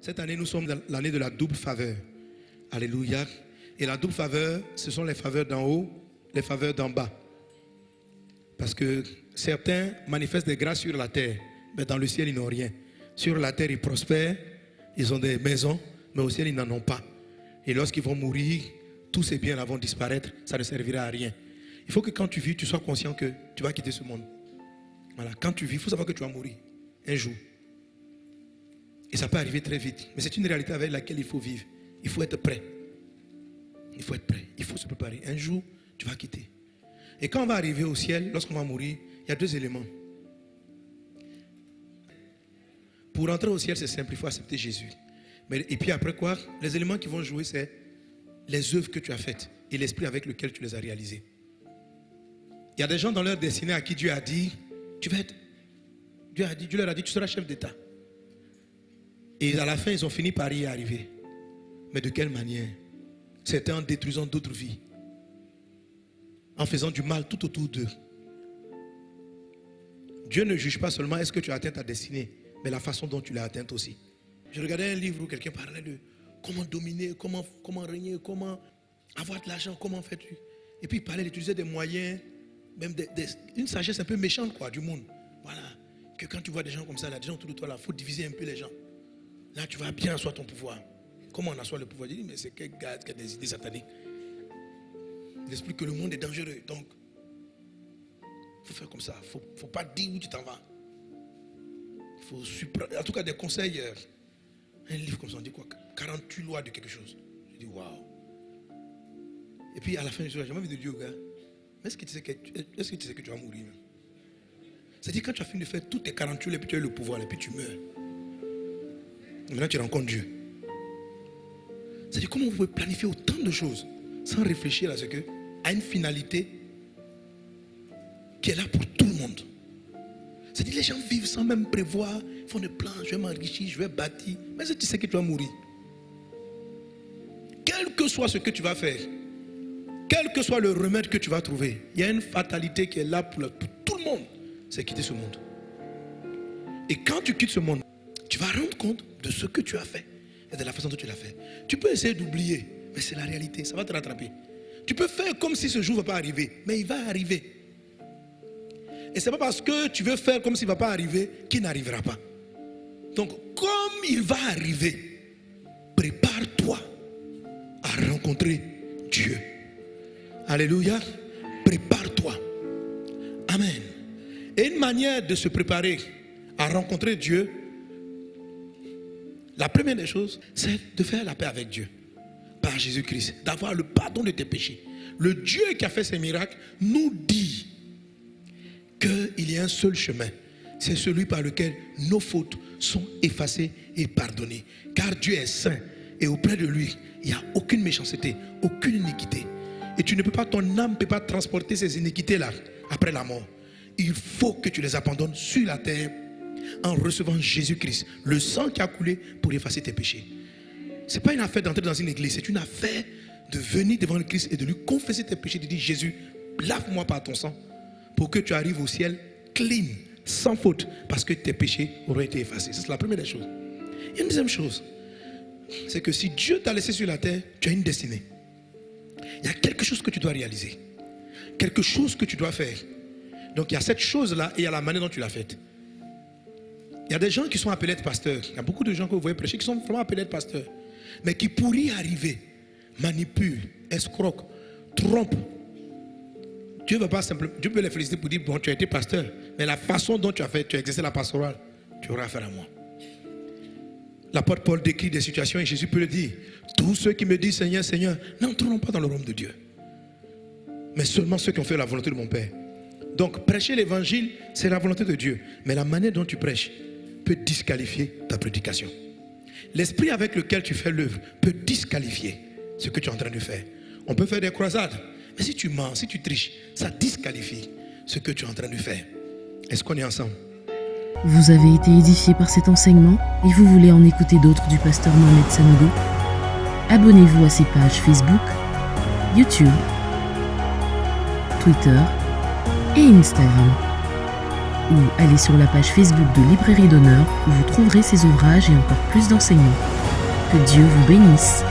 Cette année, nous sommes dans l'année de la double faveur. Alléluia. Et la double faveur, ce sont les faveurs d'en haut, les faveurs d'en bas. Parce que certains manifestent des grâces sur la terre, mais dans le ciel, ils n'ont rien. Sur la terre, ils prospèrent, ils ont des maisons, mais au ciel, ils n'en ont pas. Et lorsqu'ils vont mourir, tous ces biens-là vont disparaître, ça ne servira à rien. Il faut que quand tu vis, tu sois conscient que tu vas quitter ce monde. Voilà, quand tu vis, il faut savoir que tu vas mourir un jour. Et ça peut arriver très vite. Mais c'est une réalité avec laquelle il faut vivre. Il faut être prêt. Il faut être prêt. Il faut se préparer. Un jour, tu vas quitter. Et quand on va arriver au ciel, lorsqu'on va mourir, il y a deux éléments. Pour entrer au ciel, c'est simple. Il faut accepter Jésus. Et puis après quoi, les éléments qui vont jouer, c'est les œuvres que tu as faites et l'esprit avec lequel tu les as réalisées. Il y a des gens dans leur destinée à qui Dieu a dit, tu vas être... Dieu leur a dit, tu seras chef d'État. Et à la fin, ils ont fini par y arriver. Mais de quelle manière? C'était en détruisant d'autres vies. En faisant du mal tout autour d'eux. Dieu ne juge pas seulement est-ce que tu as atteint ta destinée, mais la façon dont tu l'as atteinte aussi. Je regardais un livre où quelqu'un parlait de comment dominer, comment régner, comment avoir de l'argent, comment faire-tu. Et puis il parlait d'utiliser des moyens, même une sagesse un peu méchante quoi, du monde. Voilà. Que quand tu vois des gens comme ça, là, des gens autour de toi, il faut diviser un peu les gens. Là, tu vas bien asseoir ton pouvoir. Comment on assoit le pouvoir? Je dis, mais c'est quel gars qui a des idées sataniques. Il explique que le monde est dangereux. Donc, il faut faire comme ça. Il ne faut pas dire où tu t'en vas. Il faut en tout cas, des conseils. Un livre comme ça, on dit quoi? 48 lois de quelque chose. Je dis, waouh. Et puis, à la fin, j'ai jamais envie de dire au gars, est-ce que tu sais que tu vas mourir? C'est-à-dire, quand tu as fini de faire toutes tes 48 et puis tu as eu le pouvoir, et puis tu meurs. Maintenant, tu rencontres Dieu. C'est-à-dire, comment vous pouvez planifier autant de choses sans réfléchir à une finalité qui est là pour tout le monde. C'est-à-dire, les gens vivent sans même prévoir, font des plans, je vais m'enrichir, je vais bâtir. Mais si tu sais que tu vas mourir, quel que soit ce que tu vas faire, quel que soit le remède que tu vas trouver, il y a une fatalité qui est là pour tout le monde, c'est quitter ce monde. Et quand tu quittes ce monde, tu vas rendre compte de ce que tu as fait et de la façon dont tu l'as fait. Tu peux essayer d'oublier, mais c'est la réalité, ça va te rattraper. Tu peux faire comme si ce jour ne va pas arriver, mais il va arriver. Et ce n'est pas parce que tu veux faire comme s'il ne va pas arriver qu'il n'arrivera pas. Donc, comme il va arriver, prépare-toi à rencontrer Dieu. Alléluia. Prépare-toi. Amen. Et une manière de se préparer à rencontrer Dieu, la première des choses, c'est de faire la paix avec Dieu. Par Jésus-Christ. D'avoir le pardon de tes péchés. Le Dieu qui a fait ces miracles nous dit qu'il y a un seul chemin. C'est celui par lequel nos fautes sont effacées et pardonnées. Car Dieu est saint. Et auprès de lui, il n'y a aucune méchanceté, aucune iniquité. Et tu ne peux pas, ton âme ne peut pas transporter ces iniquités-là après la mort. Il faut que tu les abandonnes sur la terre en recevant Jésus-Christ, le sang qui a coulé pour effacer tes péchés. Ce n'est pas une affaire d'entrer dans une église, c'est une affaire de venir devant le Christ et de lui confesser tes péchés, de dire Jésus, lave-moi par ton sang pour que tu arrives au ciel clean, sans faute, parce que tes péchés auraient été effacés. C'est la première des choses. Il y a une deuxième chose, c'est que si Dieu t'a laissé sur la terre, tu as une destinée. Il y a quelque chose que tu dois réaliser, quelque chose que tu dois faire. Donc il y a cette chose-là et il y a la manière dont tu l'as faite. Il y a des gens qui sont appelés être pasteurs. Il y a beaucoup de gens que vous voyez prêcher qui sont vraiment appelés être pasteurs. Mais qui pour y arriver, manipulent, escroquent, trompent. Dieu veut pas simplement, Dieu peut les féliciter pour dire, bon, tu as été pasteur. Mais la façon dont tu as fait, tu as exercé la pastorale, tu auras affaire à moi. L'apôtre Paul décrit des situations et Jésus peut le dire. Tous ceux qui me disent Seigneur, Seigneur, n'entreront pas dans le royaume de Dieu. Mais seulement ceux qui ont fait la volonté de mon Père. Donc prêcher l'évangile, c'est la volonté de Dieu. Mais la manière dont tu prêches peut disqualifier ta prédication. L'esprit avec lequel tu fais l'œuvre peut disqualifier ce que tu es en train de faire. On peut faire des croisades, mais si tu mens, si tu triches, ça disqualifie ce que tu es en train de faire. Est-ce qu'on est ensemble? Vous avez été édifié par cet enseignement et vous voulez en écouter d'autres du pasteur Mohamed Sanogo? Abonnez-vous à ses pages Facebook, YouTube, Twitter et Instagram. ou allez sur la page Facebook de Librairie d'Honneur où vous trouverez ces ouvrages et encore plus d'enseignements. Que Dieu vous bénisse.